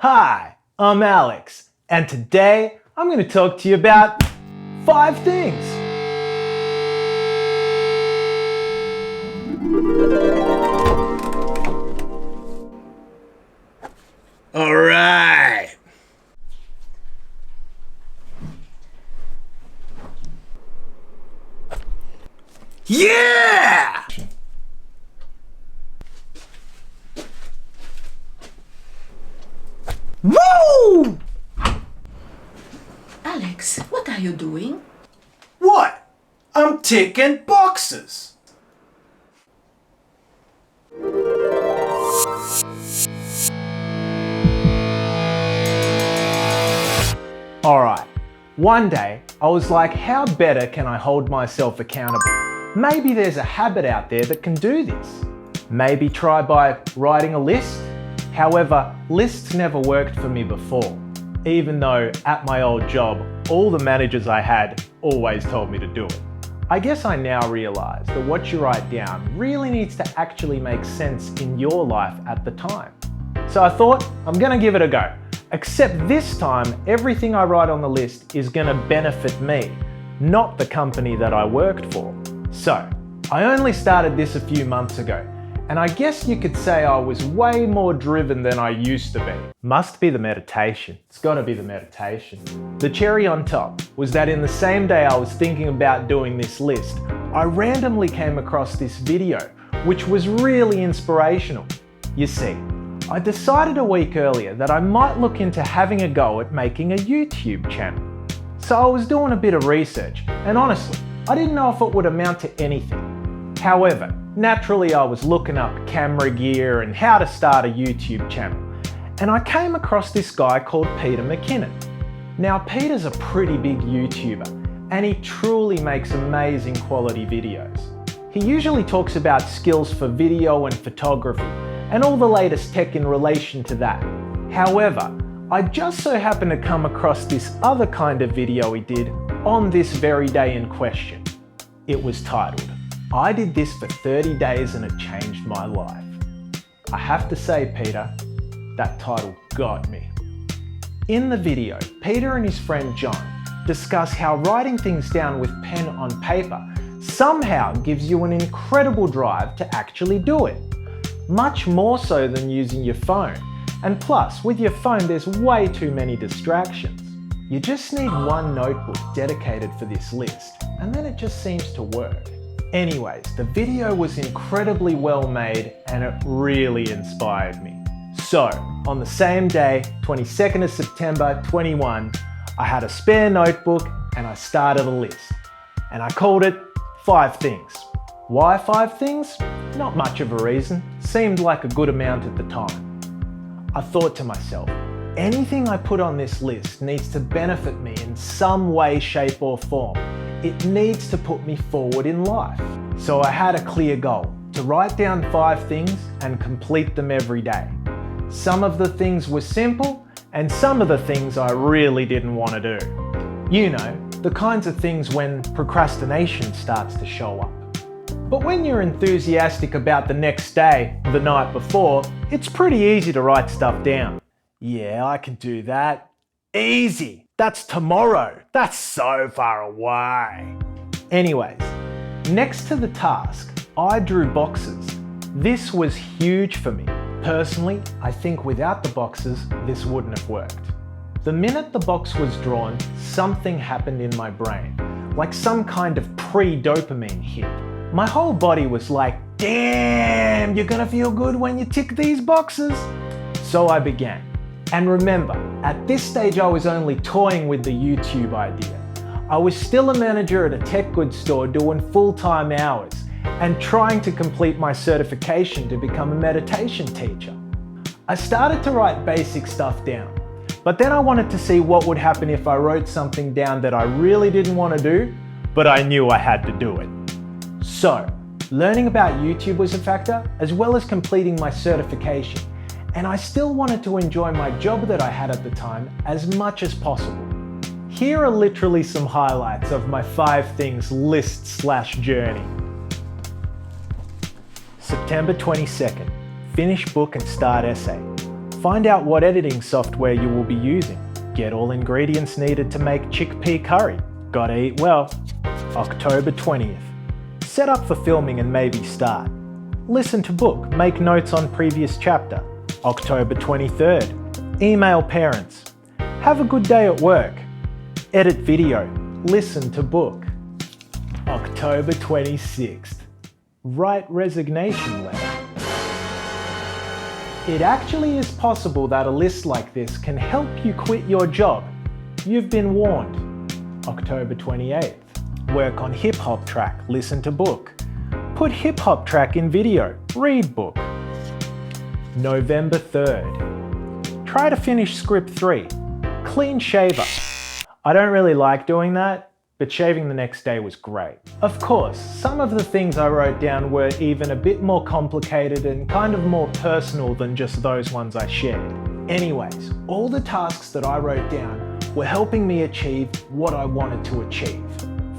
Hi, I'm Alex, and today I'm going to talk to you about 5 things. All right. Yeah! Woo! Alex, what are you doing? What? I'm ticking boxes. Alright, one day I was like, how better can I hold myself accountable? Maybe there's a habit out there that can do this. Maybe try by writing a list. However, lists never worked for me before, even though at my old job, all the managers I had always told me to do it. I guess I now realise that what you write down really needs to actually make sense in your life at the time. So I thought, I'm gonna give it a go. Except this time, everything I write on the list is gonna benefit me, not the company that I worked for. So, I only started this a few months ago, and I guess you could say I was way more driven than I used to be. Must be the meditation. It's gotta be the meditation. The cherry on top was that in the same day I was thinking about doing this list, I randomly came across this video, which was really inspirational. You see, I decided a week earlier that I might look into having a go at making a YouTube channel. So I was doing a bit of research, and honestly, I didn't know if it would amount to anything. However, naturally I was looking up camera gear and how to start a YouTube channel, and I came across this guy called Peter McKinnon. Now Peter's a pretty big YouTuber, and he truly makes amazing quality videos. He usually talks about skills for video and photography, and all the latest tech in relation to that. However, I just so happened to come across this other kind of video he did on this very day in question. It was titled, "I did this for 30 days and it changed my life." I have to say, Peter, that title got me. In the video, Peter and his friend John discuss how writing things down with pen on paper somehow gives you an incredible drive to actually do it. Much more so than using your phone. And plus, with your phone, there's way too many distractions. You just need one notebook dedicated for this list, and then it just seems to work. Anyways, the video was incredibly well made and it really inspired me. So, on the same day, 22nd of September 21, I had a spare notebook and I started a list. And I called it 5 things. Why 5 things? Not much of a reason. Seemed like a good amount at the time. I thought to myself, anything I put on this list needs to benefit me in some way, shape or form. It needs to put me forward in life. So I had a clear goal, to write down 5 things and complete them every day. Some of the things were simple, and some of the things I really didn't want to do. You know, the kinds of things when procrastination starts to show up. But when you're enthusiastic about the next day, the night before, it's pretty easy to write stuff down. Yeah, I can do that. Easy. That's tomorrow. That's so far away. Anyways, next to the task, I drew boxes. This was huge for me. Personally, I think without the boxes, this wouldn't have worked. The minute the box was drawn, something happened in my brain, like some kind of pre-dopamine hit. My whole body was like, damn, you're gonna feel good when you tick these boxes. So I began. And remember, at this stage I was only toying with the YouTube idea. I was still a manager at a tech goods store doing full-time hours and trying to complete my certification to become a meditation teacher. I started to write basic stuff down, but then I wanted to see what would happen if I wrote something down that I really didn't want to do, but I knew I had to do it. So, learning about YouTube was a factor, as well as completing my certification, and I still wanted to enjoy my job that I had at the time as much as possible. Here are literally some highlights of my 5 things list/journey. September 22nd, finish book and start essay. Find out what editing software you will be using. Get all ingredients needed to make chickpea curry. Gotta eat well. October 20th. Set up for filming and maybe start. Listen to book, make notes on previous chapter. October 23rd. Email parents. Have a good day at work. Edit video. Listen to book. October 26th. Write resignation letter. It actually is possible that a list like this can help you quit your job. You've been warned. October 28th. Work on hip-hop track, listen to book. Put hip-hop track in video, read book. November 3rd. Try to finish script 3. Clean shaver. I don't really like doing that, but shaving the next day was great. Of course, some of the things I wrote down were even a bit more complicated and kind of more personal than just those ones I shared. Anyways, all the tasks that I wrote down were helping me achieve what I wanted to achieve.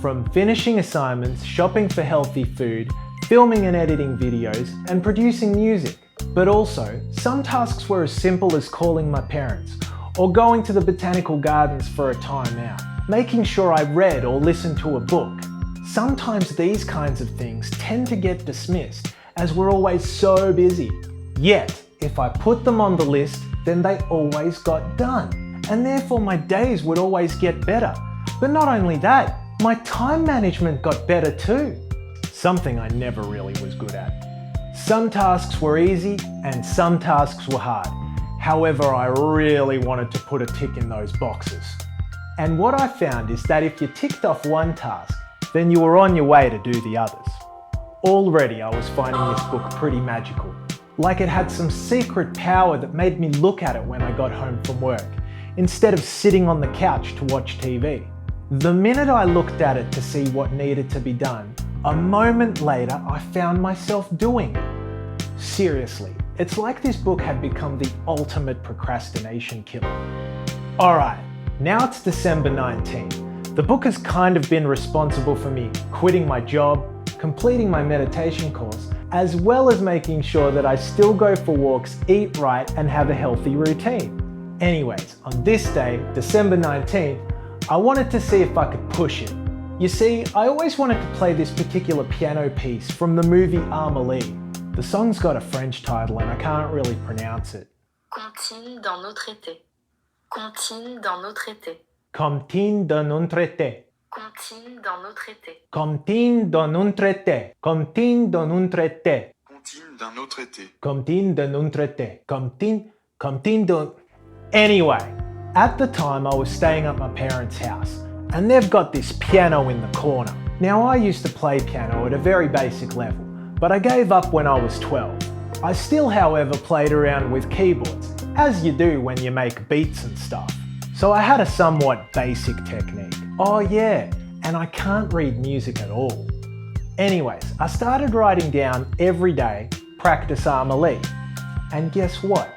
From finishing assignments, shopping for healthy food, filming and editing videos, and producing music. But also, some tasks were as simple as calling my parents, or going to the botanical gardens for a time out. Making sure I read or listened to a book. Sometimes these kinds of things tend to get dismissed as we're always so busy. Yet, if I put them on the list, then they always got done. And therefore my days would always get better. But not only that, my time management got better too. Something I never really was good at. Some tasks were easy and some tasks were hard. However, I really wanted to put a tick in those boxes. And what I found is that if you ticked off one task, then you were on your way to do the others. Already I was finding this book pretty magical. Like it had some secret power that made me look at it when I got home from work, instead of sitting on the couch to watch TV. The minute I looked at it to see what needed to be done, a moment later I found myself doing it. Seriously, it's like this book had become the ultimate procrastination killer. Alright. Now it's December 19. The book has kind of been responsible for me quitting my job, completing my meditation course, as well as making sure that I still go for walks, eat right, and have a healthy routine. Anyways, on this day, December 19th, I wanted to see if I could push it. You see, I always wanted to play this particular piano piece from the movie Amelie. The song's got a French title and I can't really pronounce it. Comptine dans nos traités. Comptine dans nos traités. Comptine dans nos traités. Comptine dans nos traités. Comptine dans nos traités. Comptine dans nos traités. Comptine d'un autre traité. Comptine dans nos traités. Comptine dans... Anyway, at the time I was staying at my parents' house and they've got this piano in the corner. Now I used to play piano at a very basic level, but I gave up when I was 12. I still, however, played around with keyboards, as you do when you make beats and stuff. So I had a somewhat basic technique. Oh yeah, and I can't read music at all. Anyways, I started writing down every day, practice Amelie. And guess what?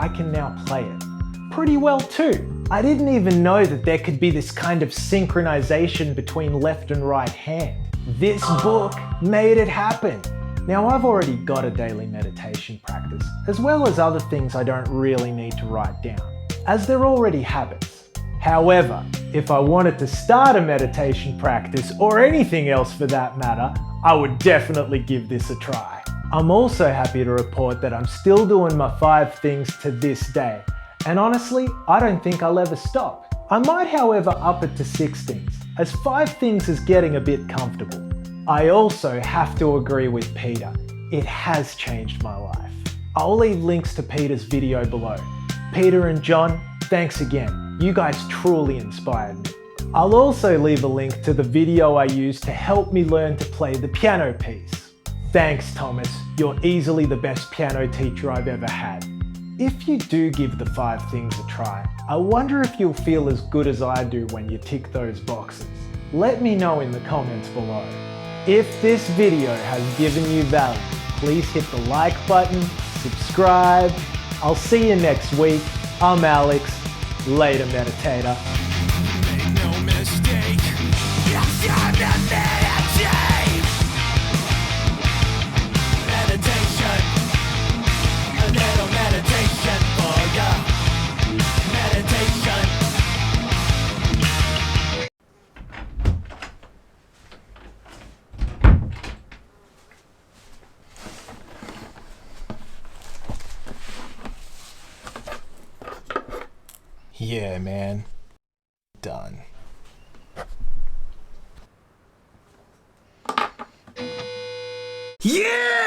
I can now play it. Pretty well too. I didn't even know that there could be this kind of synchronization between left and right hand. This book made it happen. Now I've already got a daily meditation practice, as well as other things I don't really need to write down, as they're already habits. However, if I wanted to start a meditation practice, or anything else for that matter, I would definitely give this a try. I'm also happy to report that I'm still doing my 5 things to this day, and honestly, I don't think I'll ever stop. I might, however, up it to 6 things, as 5 things is getting a bit comfortable. I also have to agree with Peter. It has changed my life. I'll leave links to Peter's video below. Peter and John, thanks again. You guys truly inspired me. I'll also leave a link to the video I used to help me learn to play the piano piece. Thanks, Thomas. You're easily the best piano teacher I've ever had. If you do give the 5 things a try, I wonder if you'll feel as good as I do when you tick those boxes. Let me know in the comments below. If this video has given you value, please hit the like button, subscribe. I'll see you next week. I'm Alex. Later, Meditator. Make no mistake, it's time to meditate. Meditation, a little meditation for you. Yeah, man. Done. Yeah!